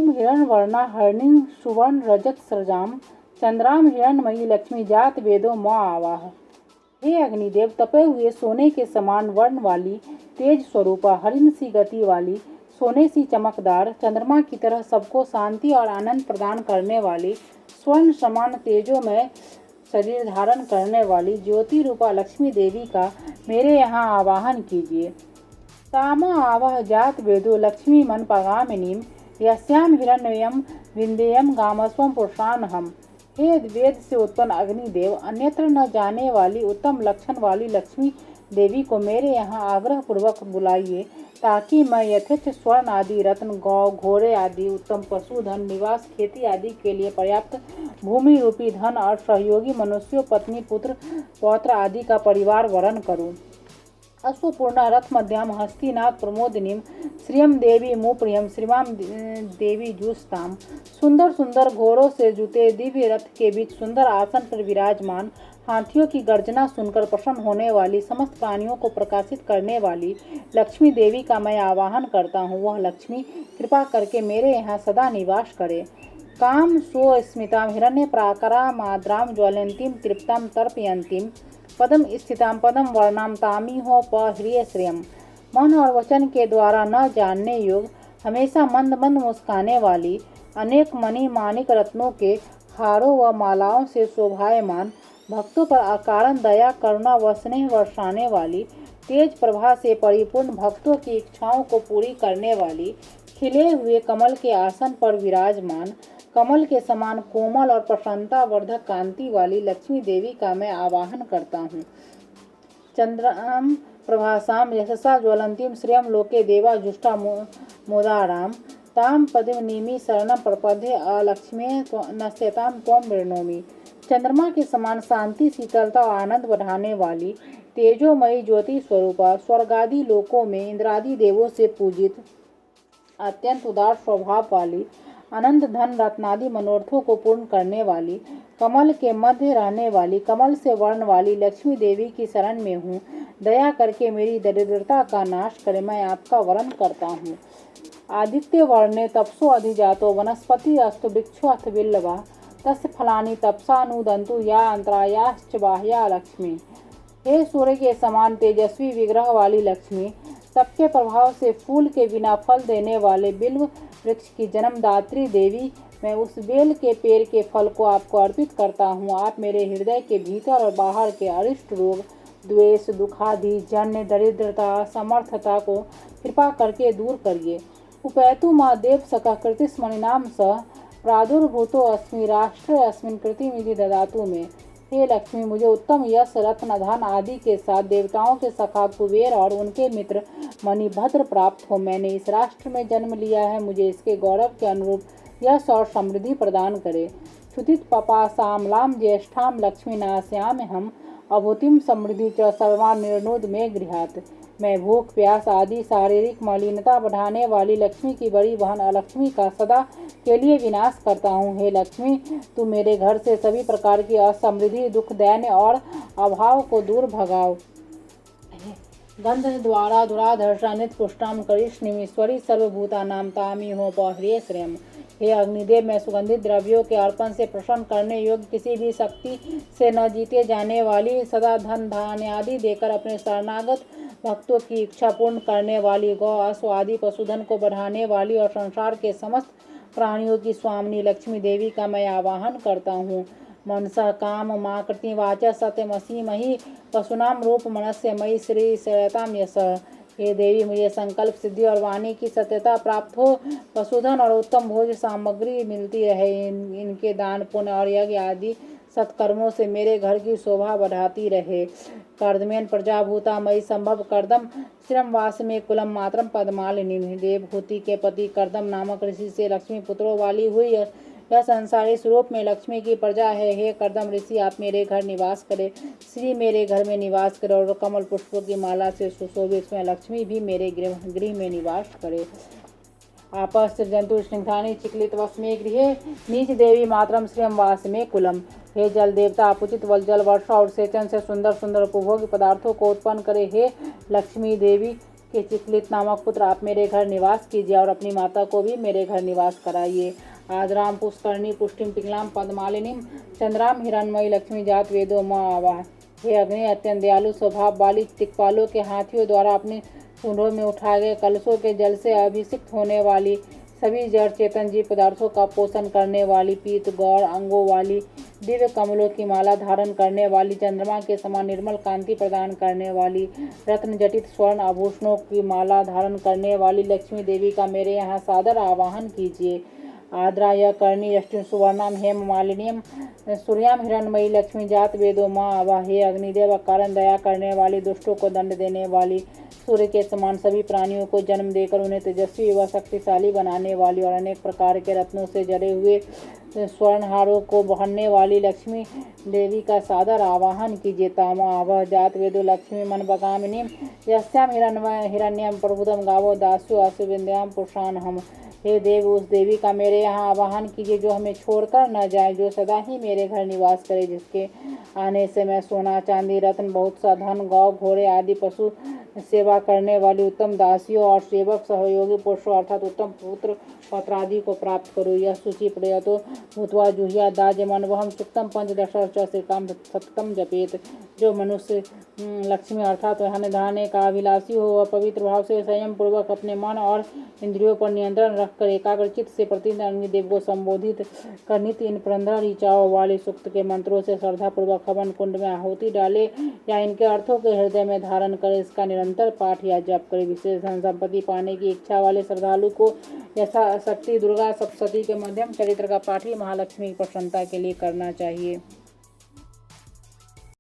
ॐ हिरण्यवर्णा हरिणीं सुवर्ण रजत सृजां चंद्राम हिरण्मयी लक्ष्मी जात वेदो म आवाह। हे अग्निदेव, तपे हुए सोने के समान वर्ण वाली, तेज स्वरूपा, हरिण सी गति वाली, सोने सी चमकदार, चंद्रमा की तरह सबको शांति और आनंद प्रदान करने वाली, स्वर्ण समान तेजोमय शरीर धारण करने वाली ज्योति रूपा लक्ष्मी देवी का मेरे यहाँ आवाहन कीजिए। ताम आवाह जात वेदो लक्ष्मी मन पगामिनीम यस्याम हिरण्यम विंदेयम गामस्वम पुरुषानहम। हे वेद से उत्पन्न अग्निदेव, अन्यत्र न जाने वाली उत्तम लक्षण वाली लक्ष्मी देवी को मेरे यहाँ आग्रह पूर्वक बुलाइए, ताकि मैं यथेच्छ स्वर्ण आदि रत्न, गौ, घोड़े आदि उत्तम पशुधन, निवास, खेती आदि के लिए पर्याप्त भूमि रूपी धन और सहयोगी मनुष्यों, पत्नी, पुत्र, पौत्र आदि का परिवार वरण करूं। अश्वपूर्णा रथ मध्याम हस्तिनाथ प्रमोदिनीम श्रियम देवी मुप्रियम श्रीमाम देवी जुस्ताम। सुंदर सुंदर घोड़ों से जुते दिव्य रथ के बीच सुंदर आसन पर विराजमान, हाथियों की गर्जना सुनकर प्रसन्न होने वाली, समस्त प्राणियों को प्रकाशित करने वाली लक्ष्मी देवी का मैं आवाहन करता हूँ। वह लक्ष्मी कृपा करके मेरे यहाँ सदा निवास करे। काम सो स्मिताम हिरण्य प्राकारा माद्राम ज्वलंतीम तृप्ताम तर्पयंतीम पदम स्थिताम पदम वर्णाम तामी हो पह्रिय श्रियम। मन और वचन के द्वारा न जानने योग, हमेशा मंद मंद मुस्काने वाली, अनेक मणि माणिक रत्नों के हारों व मालाओं से शोभायमान, भक्तों पर अकारण दया करुणा व स्नेह वर्षाने वाली, तेज प्रभा से परिपूर्ण, भक्तों की इच्छाओं को पूरी करने वाली, खिले हुए कमल के आसन पर विराजमान, कमल के समान कोमल और प्रसन्नता वर्धक कांति वाली लक्ष्मी देवी का मैं आवाहन करता हूँ। चंद्राम प्रभासाम यशसा ज्वलंतीम श्रियम लोके देवा जुष्टा मुदाराम ताम पद्मिनीमी शरणम प्रपद्ये अलक्ष्मी नस्यताम त्वं वृणोमि। चंद्रमा के समान शांति, शीतलता और आनंद बढ़ाने वाली, तेजोमयी ज्योति स्वरूपा, स्वर्गादि लोकों में इंद्रादि देवों से पूजित, अत्यंत उदार स्वभाव वाली, अनंत धन रत्नादि मनोरथों को पूर्ण करने वाली, कमल के मध्य रहने वाली, कमल से वर्ण वाली लक्ष्मी देवी की शरण में हूँ। दया करके मेरी दरिद्रता का नाश करे, मैं आपका वरण करता हूँ। आदित्य वर्णे तपसो अधिजातो वनस्पति अस्तु वृक्षो अथ बिल्लवा तस्य फलानि तपसानुदंतु या अंतरायाश्च बाह्या लक्ष्मी। हे सूर्य के समान तेजस्वी विग्रह वाली लक्ष्मी, सबके प्रभाव से फूल के बिना फल देने वाले बिल्व वृक्ष की जन्मदात्री देवी, मैं उस बेल के पेड़ के फल को आपको अर्पित करता हूँ। आप मेरे हृदय के भीतर और बाहर के अरिष्ट रोग, द्वेष, दुखादि, जन्य, दरिद्रता, असमर्थता को कृपा करके दूर करिए। उपैतु महादेव सकः कृतिस्मनिनाम सह प्रादुर्भूतो अस्मि राष्ट्र अस्मिन् कृतिमिति ददातु मे। हे लक्ष्मी, मुझे उत्तम यश, रत्न, धन आदि के साथ देवताओं के सखा कुबेर और उनके मित्र मणिभद्र प्राप्त हो। मैंने इस राष्ट्र में जन्म लिया है, मुझे इसके गौरव के अनुरूप यश और समृद्धि प्रदान करे। क्षुतित पपासामलाम ज्येष्ठाम लक्ष्मीनास्याम हम अभूतिम समृद्धि च सर्वान् निर्णोद में गृहात्। मैं भूख, प्यास आदि शारीरिक मलिनता बढ़ाने वाली लक्ष्मी की बड़ी बहन अलक्ष्मी का सदा के लिए विनाश करता हूँ। हे लक्ष्मी, तुम मेरे घर से सभी प्रकार की असमृद्धि, दुख, दैन्य और अभाव को दूर भगाओ। गंध द्वारा दुराधर्षानित पुष्टाम करिष्णीमीश्वरी सर्वभूतानाम तामी हो पह्रिय श्रियम। हे अग्निदेव, मैं सुगंधित द्रव्यों के अर्पण से प्रसन्न करने योग्य, किसी भी शक्ति से न जीते जाने वाली, सदा धन धान्य आदि देकर अपने शरणागत भक्तों की इच्छा पूर्ण करने वाली, गौ, अश्व आदि पशुधन को बढ़ाने वाली और संसार के समस्त प्राणियों की स्वामिनी लक्ष्मी देवी का मैं आवाहन करता हूँ। मनसा काम माकृति वाचा सत्यमसीमहि पशुनाम रूप मनस्य मयि श्री शरताम यश। हे देवी, मुझे संकल्प सिद्धि और वाणी की सत्यता प्राप्त हो, पशुधन और उत्तम भोज सामग्री मिलती रहे। इनके दान, पुण्य और यज्ञ आदि सत्कर्मों से मेरे घर की शोभा बढ़ाती रहे। कर्दमेन प्रजाभूता मयि संभव कर्दम श्रम वास में कुलम मातरम पद्मालिनी। देवभूति के पति कर्दम नामक ऋषि से लक्ष्मी पुत्रों वाली हुई, यह संसारी स्वरूप में लक्ष्मी की प्रजा है। हे कर्दम ऋषि, आप मेरे घर निवास करे, श्री मेरे घर में निवास करे और कमल पुष्पों की माला से सुशोभित में लक्ष्मी भी मेरे गृह में निवास करे। आपस्त जंतु स्निग्धानि चिक्लित वस्मे गृहे नीच देवी मातरम श्रियम वास में कुलम। हे जल देवता, आप उचित जल वर्षा और सेचन से सुंदर सुंदर उपभोग्य पदार्थों को उत्पन्न करे। हे लक्ष्मी देवी, कि चिकलित नामक पुत्र आप मेरे घर निवास कीजिए और अपनी माता को भी मेरे घर निवास कराइए। आद्राम पुष्करणी पुष्टिम पिंगलाम पद्मालिनीम चंद्राम हिरण्मयी लक्ष्मी जात वेदो माँ आवाह। हे अग्नि, अत्यंत दयालु स्वभाव वाली दिक्पालों के हाथियों द्वारा अपने सूंडों में उठाए गए कलशों के जल से अभिषिक्त होने वाली, सभी जड़ चेतन जीव पदार्थों का पोषण करने वाली, पीत गौर अंगों वाली, दिव्य कमलों की माला धारण करने वाली, चंद्रमा के समान निर्मल कांति प्रदान करने वाली, रत्न जटित स्वर्ण आभूषणों की माला धारण करने वाली लक्ष्मी देवी का मेरे यहाँ सादर आवाहन कीजिए। आद्रा यह कर्णी यष्टि सुवर्णाम हेम मालिनीयम सूर्याम हिरण्मयी लक्ष्मी जात वेदो माँ आवाह। हे अग्निदेव, कारण दया करने वाली, दुष्टों को दंड देने वाली, सूर्य के समान सभी प्राणियों को जन्म देकर उन्हें तेजस्वी व शक्तिशाली बनाने वाली और अनेक प्रकार के रत्नों से जड़े हुए स्वर्णहारों को भरने वाली लक्ष्मी देवी का सादर आवाहन कीजिए। तामा आवाह जात वेदो लक्ष्मी मन बगामिनी यस्याम हिरण्यम प्रभुदम गावो दास्यो आशुविंद्याम पुरुषान हम। हे देव, उस देवी का मेरे यहाँ आवाहन कीजिए जो हमें छोड़कर न जाए, जो सदा ही मेरे घर निवास करे, जिसके आने से मैं सोना चांदी रत्न बहुत सा धन गौ घोड़े आदि पशु सेवा करने वाली उत्तम दासियों और सेवक सहयोगी पुरुषों अर्थात उत्तम पुत्र पौत्र आदि को प्राप्त करो। यह सूची प्रयतो भूतवा जुहिया दाज्यमन वहम सुक्तम पंचदश श्रीकाम सततम जपेत। जो मनुष्य लक्ष्मी अर्थात धन धान्य का अभिलाषी हो, वह पवित्र भाव से संयम पूर्वक अपने मन और इंद्रियों पर नियंत्रण रखकर एकाग्रचित्त से प्रतिदिन अग्निदेव को संबोधित कर नित्य इन 15 ऋचाओं वाले सूक्त के मंत्रों से श्रद्धापूर्वक हवन कुंड में आहुति डाले या इनके अर्थों के हृदय में धारण करे, इसका निरंतर पाठ या जप करे। विशेष धन संपत्ति पाने की इच्छा वाले श्रद्धालु को यथाशक्ति दुर्गा सप्तशती के मध्यम चरित्र का पाठ ही महालक्ष्मी की प्रसन्नता के लिए करना चाहिए।